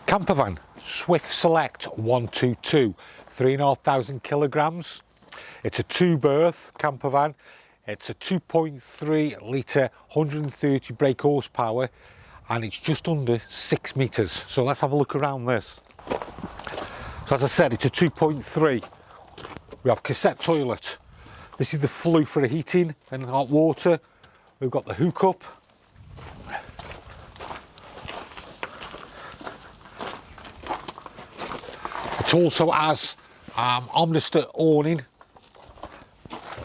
Campervan Swift Select 122, 3,500 kilograms. It's a 2-berth campervan. It's a 2.3 litre, 130 brake horsepower, and it's just under 6 metres. So let's have a look around this. So as I said, it's a 2.3. We have cassette toilet. This is the flue for the heating and hot water. We've got the hookup. It also has omnister awning,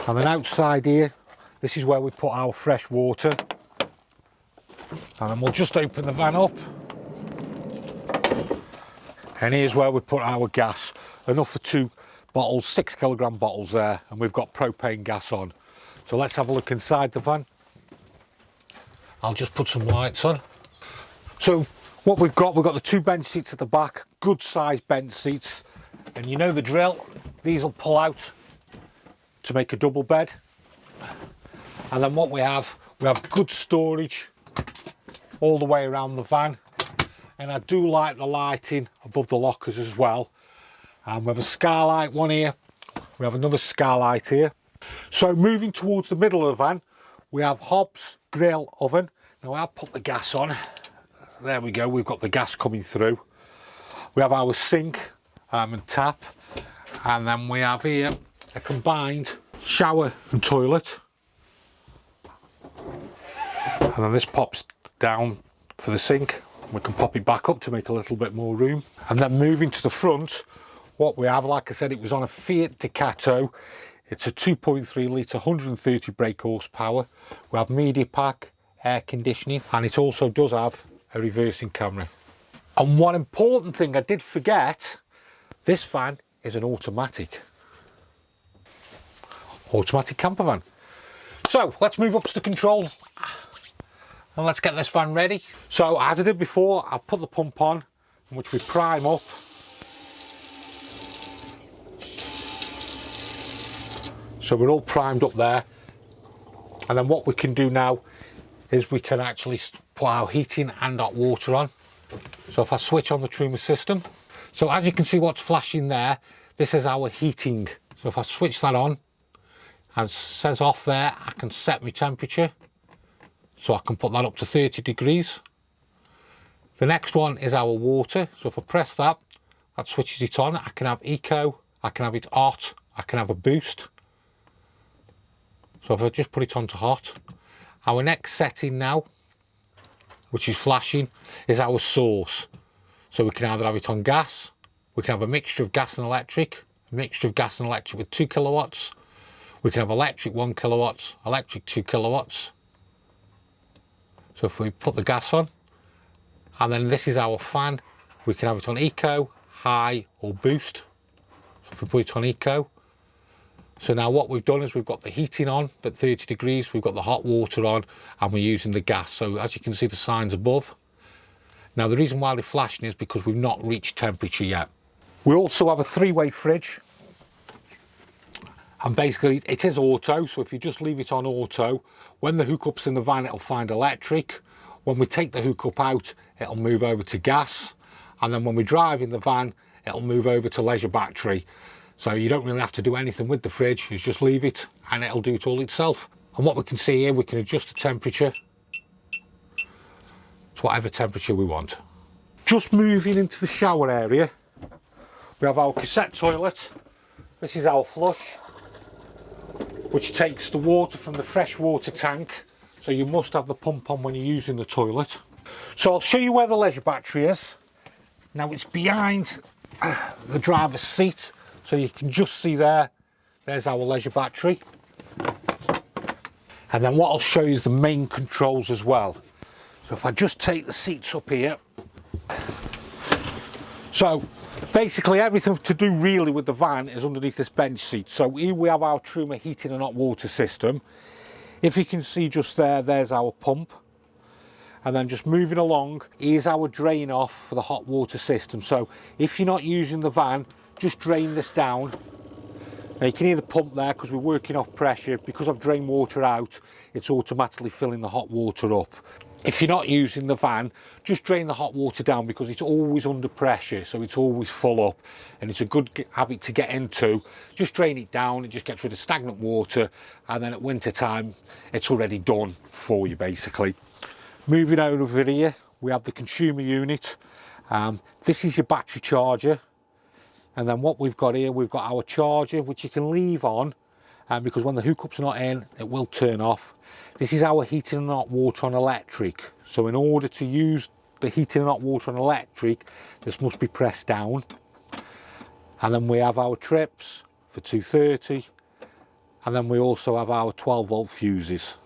and then outside here, this is where we put our fresh water. And then we'll just open the van up, and here's where we put our gas. Enough for 2 bottles, 6 kilogram bottles there, and we've got propane gas on. So let's have a look inside the van. I'll just put some lights on. So what we've got the 2 bench seats at the back, good sized bench seats, and you know the drill, these will pull out to make a double bed. And then what we have good storage all the way around the van, and I do like the lighting above the lockers as well. And we have a skylight one here, we have another skylight here. So moving towards the middle of the van, we have hobs, grill, oven. Now I'll put the gas on. There we go, we've got the gas coming through. We have our sink and tap, and then we have here a combined shower and toilet. And then this pops down for the sink. We can pop it back up to make a little bit more room. And then moving to the front, what we have, like I said, it was on a Fiat Ducato. It's a 2.3 litre, 130 brake horsepower. We have media pack, air conditioning, and it also does have a reversing camera. And one important thing I did forget, this van is an automatic camper van. So let's move up to the controls and let's get this van ready. So as I did before, I've put the pump on, which we prime up. So we're all primed up there, and then what we can do now is we can actually put our heating and hot water on. So if I switch on the Truma system, so as you can see what's flashing there, this is our heating. So if I switch that on, and it says off there, I can set my temperature. So I can put that up to 30 degrees. The next one is our water. So if I press that, that switches it on. I can have eco, I can have it hot, I can have a boost. So if I just put it on to hot, our next setting now, which is flashing, is our source. So we can either have it on gas, we can have a mixture of gas and electric, with 2 kilowatts. We can have electric 1 kilowatts, electric 2 kilowatts. So if we put the gas on, and then this is our fan, we can have it on eco, high or boost. So if we put it on eco, so now what we've done is we've got the heating on at 30 degrees, we've got the hot water on, and we're using the gas. So as you can see the signs above. Now the reason why they're flashing is because we've not reached temperature yet. We also have a 3-way fridge, and basically it is auto, so if you just leave it on auto, when the hookup's in the van it'll find electric. When we take the hookup out, it'll move over to gas, and then when we drive in the van it'll move over to leisure battery. So you don't really have to do anything with the fridge, you just leave it and it'll do it all itself. And what we can see here, we can adjust the temperature to whatever temperature we want. Just moving into the shower area, we have our cassette toilet. This is our flush, which takes the water from the fresh water tank. So you must have the pump on when you're using the toilet. So I'll show you where the leisure battery is. Now it's behind the driver's seat. So you can just see there's our leisure battery. And then what I'll show you is the main controls as well. So if I just take the seats up here. So basically everything to do really with the van is underneath this bench seat. So here we have our Truma heating and hot water system. If you can see just there's our pump. And then just moving along, here's our drain off for the hot water system. So if you're not using the van, just drain this down. Now you can hear the pump there because we're working off pressure. Because I've drained water out, it's automatically filling the hot water up. If you're not using the van, just drain the hot water down, because it's always under pressure, so it's always full up, and it's a good habit to get into. Just drain it down, it just gets rid of stagnant water, and then at winter time it's already done for you basically. Moving over here, we have the consumer unit. This is your battery charger, and then what we've got here, we've got our charger, which you can leave on, because when the hookups are not in, it will turn off. This is our heating and hot water on electric. So in order to use the heating and hot water on electric, this must be pressed down. And then we have our trips for 230, and then we also have our 12-volt fuses.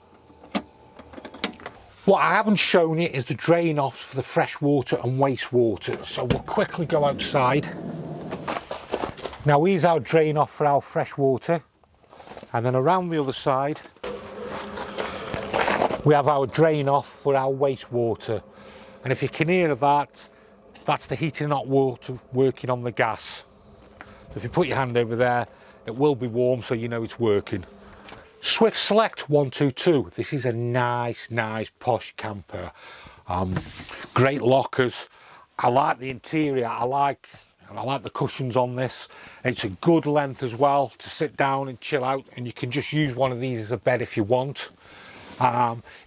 What I haven't shown you is the drain offs for the fresh water and wastewater. So we'll quickly go outside. Now here's our drain off for our fresh water, and then around the other side we have our drain off for our wastewater. And if you can hear that, that's the heating and hot water working on the gas. If you put your hand over there, it will be warm, so you know it's working. Swift Select 122. This is a nice posh camper. Great lockers. I like the interior. I like the cushions on this. It's a good length as well to sit down and chill out, and you can just use one of these as a bed if you want.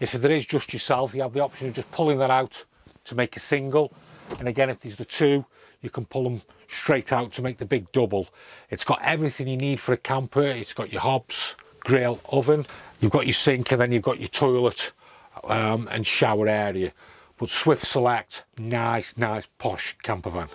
If there is just yourself, you have the option of just pulling that out to make a single, and again, if there's the two, you can pull them straight out to make the big double. It's got everything you need for a camper. It's got your hobs, grill, oven, you've got your sink, and then you've got your toilet and shower area. But Swift Select, nice posh camper van.